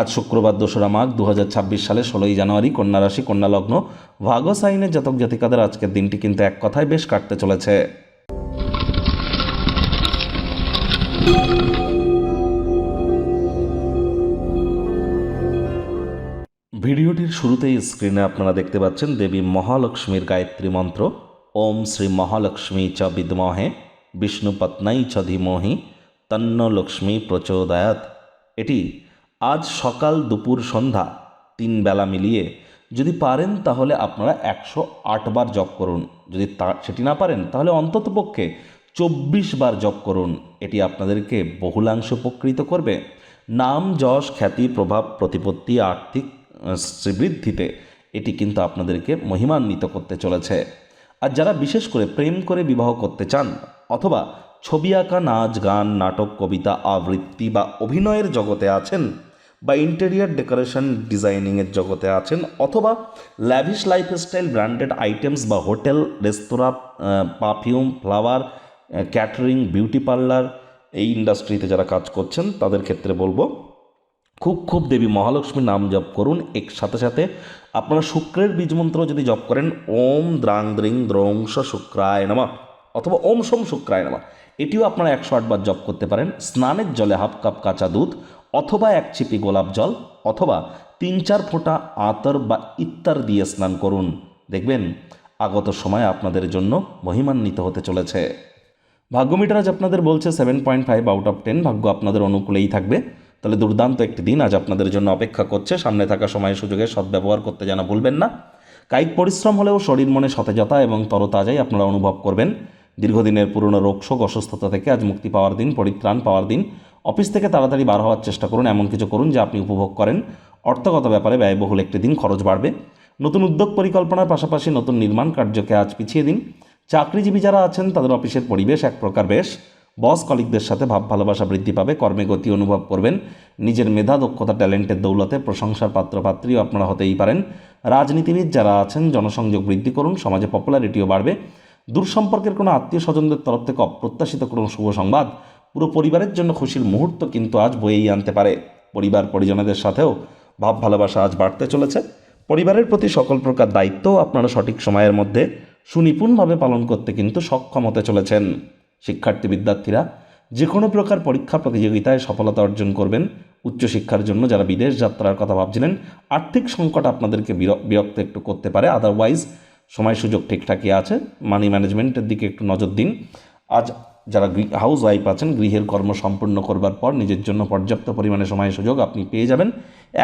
আজ শুক্রবার 2রা মাঘ 2026 সালে 16ই জানুয়ারি, কন্যা রাশি, কন্যা লগ্ন, ভাগ্য সাইনের জাতক জাতিকাদের আজকের দিনটি কিন্তু এক কথায় বেশ কাটতে চলেছে। ভিডিওটির শুরুতেই স্ক্রিনে আপনারা দেখতে পাচ্ছেন দেবী মহালক্ষ্মীর গায়ত্রী মন্ত্র, ওম শ্রী মহালক্ষ্মী চ বিদ্মহে বিষ্ণুপত্নাই চ ধীমহি তন্ন লক্ষ্মী প্রচোদয়াৎ। এটি আজ সকাল, দুপুর, সন্ধ্যা 3 বেলা মিলিয়ে যদি পারেন তাহলে আপনারা 108 বার জপ করুন। যদি সেটি না পারেন তাহলে অন্ততপক্ষে 24 বার জপ করুন। এটি আপনাদেরকে বহুলাংশ উপকৃত করবে। নাম, যশ, খ্যাতি, প্রভাব, প্রতিপত্তি, আর্থিক শ্রীবৃদ্ধিতে এটি কিন্তু আপনাদেরকে মহিমান্বিত করতে চলেছে। আর যারা বিশেষ করে প্রেম করে বিবাহ করতে চান, অথবা ছবি আঁকা, নাচ, গান, নাটক, কবিতা আবৃত্তি বা অভিনয়ের জগতে আছেন, বা ইন্টেরিয়ার ডেকোরেশন ডিজাইনিংয়ের জগতে আছেন, অথবা ল্যাভিশ লাইফস্টাইল ব্র্যান্ডেড আইটেমস বা hotel, restaurant, perfume, flower, catering, beauty parlour, এই ইন্ডাস্ট্রিতে যারা কাজ করছেন তাদের ক্ষেত্রে বলবো খুব দেবী মহালক্ষ্মীর নাম জপ করুন। এর সাথে সাথে আপনারা শুক্রের বীজমন্ত্র যদি জপ করেন, ওম দ্রাং দ্রিং দ্রৌংস শুক্রায় নমঃ অথবা ওম সোম শুক্রায় নমঃ, এটিও আপনারা 108 বার জপ করতে পারেন। স্নানের জলে হাফ কাপ কাঁচা দুধ অথবা 1 ছিপি গোলাপ জল অথবা 3-4 ফোঁটা আতর বা ইত্তার দিয়ে স্নান করুন। দেখবেন আগত সময় আপনাদের জন্য মহিমান্বিত হতে চলেছে। ভাগ্য মিটার আজ আপনাদের বলছে 7.5 আউট অফ 10। ভাগ্য আপনাদের অনুকূলেই থাকবে। তাহলে দুর্দান্ত একটি দিন আজ আপনাদের জন্য অপেক্ষা করছে। সামনে থাকা সময় সুযোগের সদ্ব্যবহার করতে যেন ভুলবেন না। কায়িক পরিশ্রম হলেও শরীর মনে সতেজতা এবং তরতাজাই আপনারা অনুভব করবেন। দীর্ঘদিনের পুরনো রোগশোক, অসুস্থতা থেকে আজ মুক্তি পাওয়ার দিন, পরিত্রাণ পাওয়ার দিন। অফিস থেকে তাড়াতাড়ি বার হওয়ার চেষ্টা করুন, এমন কিছু করুন যা আপনি উপভোগ করেন। অর্থগত ব্যাপারে ব্যয়বহুল একটি দিন, খরচ বাড়বে। নতুন উদ্যোগ পরিকল্পনার পাশাপাশি নতুন নির্মাণ কার্যকে আজ পিছিয়ে দিন। চাকরিজীবী যারা আছেন তাদের অফিসের পরিবেশ এক প্রকার বেশ। বস কলিগদের সাথে ভাব ভালোবাসা বৃদ্ধি পাবে। কর্মে গতি অনুভব করবেন। নিজের মেধা, দক্ষতা, ট্যালেন্টের দৌলতে প্রশংসার পাত্রপাত্রীও আপনারা হতেই পারেন। রাজনীতিবিদ যারা আছেন জনসংযোগ বৃদ্ধি করুন, সমাজে পপুলারিটিও বাড়বে। দূর সম্পর্কের কোনো আত্মীয় স্বজনদের তরফ থেকে অপ্রত্যাশিত কোনো শুভ সংবাদ পুরো পরিবারের জন্য খুশির মুহূর্ত কিন্তু আজ বয়েই আনতে পারে। পরিবার পরিজনদের সাথেও ভাব ভালোবাসা আজ বাড়তে চলেছে। পরিবারের প্রতি সকল প্রকার দায়িত্ব আপনারা সঠিক সময়ের মধ্যে সুনিপুণভাবে পালন করতে কিন্তু সক্ষম হতে চলেছেন। শিক্ষার্থী বিদ্যার্থীরা যে কোনো প্রকার পরীক্ষা প্রতিযোগিতায় সফলতা অর্জন করবেন। উচ্চশিক্ষার জন্য যারা বিদেশ যাত্রার কথা ভাবছিলেন, আর্থিক সংকট আপনাদেরকে বিরক্ত একটু করতে পারে। আদারওয়াইজ সময় সুযোগ ঠিকঠাকই আছে। মানি ম্যানেজমেন্টের দিকে একটু নজর দিন। আজ যারা হাউস ওয়াইফ আছেন, গৃহের কর্ম সম্পূর্ণ করবার পর নিজের জন্য পর্যাপ্ত পরিমাণে সময় সুযোগ আপনি পেয়ে যাবেন।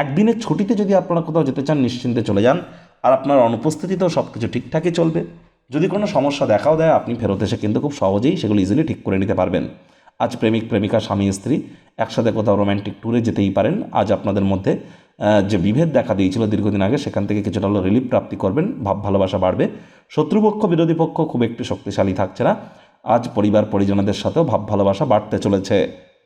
একদিনের ছুটিতে যদি আপনারা কোথাও যেতে চান, নিশ্চিন্তে চলে যান। আর আপনার অনুপস্থিতিতেও সব কিছু ঠিকঠাকই চলবে। যদি কোনো সমস্যা দেখাও দেয়, আপনি ফেরত এসে কিন্তু খুব সহজেই সেগুলো ইজিলি ঠিক করে নিতে পারবেন। আজ প্রেমিক প্রেমিকা, স্বামী স্ত্রী একসাথে কোথাও রোম্যান্টিক ট্যুরে যেতেই পারেন। আজ আপনাদের মধ্যে যে বিভেদ দেখা দিয়েছিল দীর্ঘদিন আগে, সেখান থেকে কিছুটা হলো রিলিফ প্রাপ্তি করবেন। ভাব ভালোবাসা বাড়বে। শত্রুপক্ষ, বিরোধী পক্ষ খুব একটু শক্তিশালী থাকছে না। আজ পরিবার পরিজনদের সাথেও ভাব ভালোবাসা বাড়তে চলেছে।